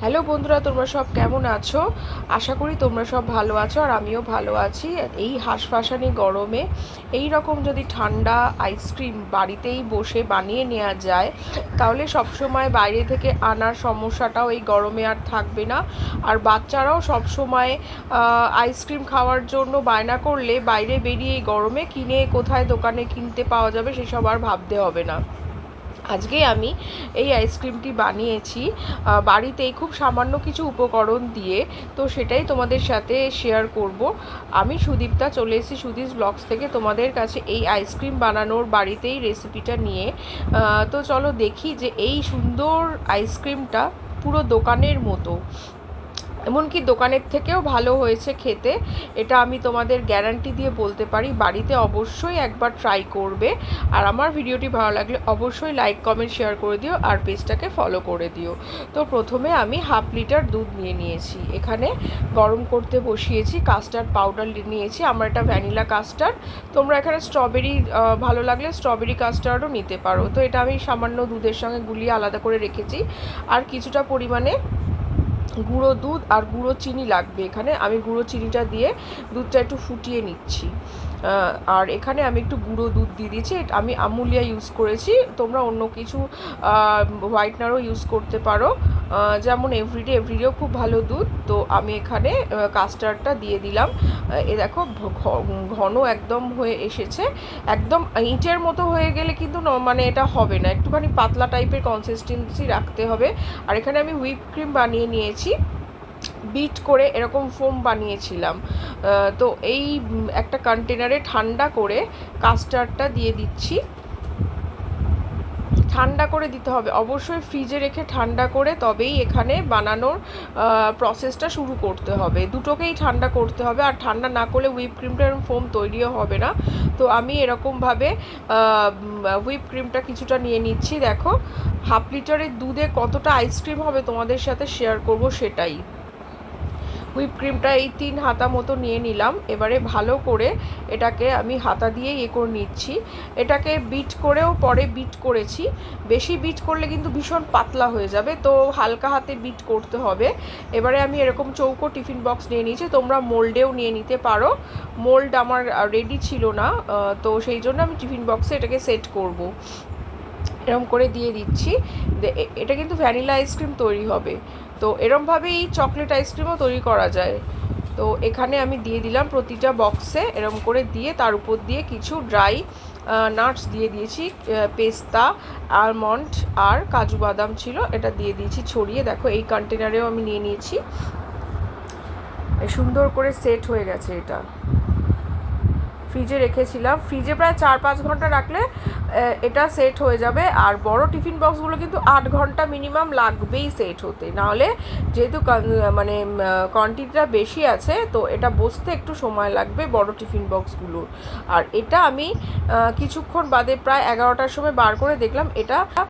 Hello বন্ধুরা, তোমরা সব কেমন আছো? আশা করি তোমরা সব ভালো আছো আর আমিও ভালো আছি। এই হাঁসফাঁসানি গরমে এই রকম যদি ঠান্ডা আইসক্রিম বাড়িতেই বসে বানিয়ে নেওয়া যায়, তাহলে সবসময় বাইরে থেকে আনার সমস্যাটাও এই গরমে আর থাকবে না। আর বাচ্চারাও সবসময় আইসক্রিম খাওয়ার জন্য বায়না করলে বাইরে বেরিয়ে এই গরমে কিনে কোথায় দোকানে কিনতে পাওয়া যাবে সেসব আর ভাবতে হবে না। আজকে আমি এই আইসক্রিমটি বানিয়েছি বাড়িতেই খুব সামান্য কিছু উপকরণ দিয়ে, তো সেটাই তোমাদের সাথে শেয়ার করব। আমি সুদীপ্তা, চলে এসেছি সুদীস ব্লগস থেকে তোমাদের কাছে এই আইসক্রিম বানানোর বাড়িতেই রেসিপিটা নিয়ে। তো চলো দেখি যে এই সুন্দর আইসক্রিমটা পুরো দোকানের মতো, এমনকি দোকানের থেকেও ভালো হয়েছে খেতে। এটা আমি তোমাদের গ্যারান্টি দিয়ে বলতে পারি। বাড়িতে অবশ্যই একবার ট্রাই করবে। আর আমার ভিডিওটি ভালো লাগলে অবশ্যই লাইক কমেন্ট শেয়ার করে দিও আর পেজটাকে ফলো করে দিও। তো প্রথমে আমি 1/2 লিটার দুধ নিয়েছি, এখানে গরম করতে বসিয়েছি। কাস্টার্ড পাউডার নিয়েছি, আমার এটা ভ্যানিলা কাস্টার্ড। তোমরা এখানে স্ট্রবেরি ভালো লাগলে স্ট্রবেরি কাস্টার্ডও নিতে পারো। তো এটা আমি সামান্য দুধের সঙ্গে গুলিয়ে আলাদা করে রেখেছি। আর কিছুটা পরিমাণে গুঁড়ো দুধ আর গুঁড়ো চিনি লাগবে। এখানে আমি গুঁড়ো চিনিটা দিয়ে দুধটা একটু ফুটিয়ে নিচ্ছি। আর এখানে আমি একটু গুঁড়ো দুধ দিয়ে দিয়েছি। আমি আমুলিয়া ইউজ করেছি, তোমরা অন্য কিছু হোয়াইটনারও ইউজ করতে পারো, যেমন এভরিডেও খুব ভালো দুধ। তো আমি এখানে কাস্টার্ডটা দিয়ে দিলাম। এ দেখো ঘন একদম হয়ে এসেছে। একদম ইঁটের মতো হয়ে গেলে কিন্তু মানে এটা হবে না, একটুখানি পাতলা টাইপের কনসিস্টেন্সি রাখতে হবে। আর এখানে আমি হুইপ ক্রিম বানিয়ে নিয়েছি, বিট করে এরকম ফোম বানিয়েছিলাম। তো এই একটা কন্টেনারে ঠান্ডা করে কাস্টার্ডটা দিয়ে দিচ্ছি। ঠান্ডা করে দিতে হবে, অবশ্যই ফ্রিজে রেখে ঠান্ডা করে তবেই এখানে বানানোর প্রসেসটা শুরু করতে হবে। দুটোকেই ঠান্ডা করতে হবে, আর ঠান্ডা না করলে হুইপ ক্রিমটা এরকম ফোম তৈরিও হবে না। তো আমি এরকমভাবে হুইপ ক্রিমটা কিছুটা নিয়ে নিচ্ছি। দেখো 1/2 লিটারের দুধে কতটা আইসক্রিম হবে তোমাদের সাথে শেয়ার করব সেটাই। হুইপ ক্রিমটা এই 3 হাতা মতো নিয়ে নিলাম। এবারে ভালো করে এটাকে আমি হাতা দিয়ে করে নিচ্ছি। এটাকে বিট করেও পরে বিট করেছি। বেশি বিট করলে কিন্তু ভীষণ পাতলা হয়ে যাবে, তো হালকা হাতে বিট করতে হবে। এবারে আমি এরকম চৌকো টিফিন বক্স নিয়ে নিয়েছি, তোমরা মোল্ডেও নিয়ে নিতে পারো। মোল্ড আমার রেডি ছিল না, তো সেই জন্য আমি টিফিন বক্সে এটাকে সেট করব। এরকম করে দিয়ে দিচ্ছি। এটা কিন্তু ভ্যানিলা আইসক্রিম তৈরি হবে, তো এরমভাবেই চকলেট আইসক্রিমও তৈরি করা যায়। তো এখানে আমি দিয়ে দিলাম প্রতিটা বক্সে এরম করে দিয়ে, তার উপর দিয়ে কিছু ড্রাই নাটস দিয়ে দিয়েছি। পেস্তা, আলমন্ড আর কাজু বাদাম ছিল, এটা দিয়ে দিয়েছি ছড়িয়ে। দেখো এই কন্টেনারেও আমি নিয়ে নিয়েছি। সুন্দর করে সেট হয়ে গেছে। এটা ফ্রিজে রেখেছিলাম, ফ্রিজে প্রায় 4-5 ঘন্টা রাখলে এটা সেট হয়ে যাবে। আর বড় টিফিন বক্সগুলো কিন্তু 8 ঘন্টা মিনিমাম লাগবেই সেট হতে, নাহলে যেহেতু মানে কোয়ান্টিটিটা বেশি আছে, তো এটা বসতে একটু সময় লাগবে বড় টিফিন বক্সগুলোর। আর এটা আমি কিছুক্ষণ বাদে প্রায় 11টার সময় বার করে দেখলাম এটা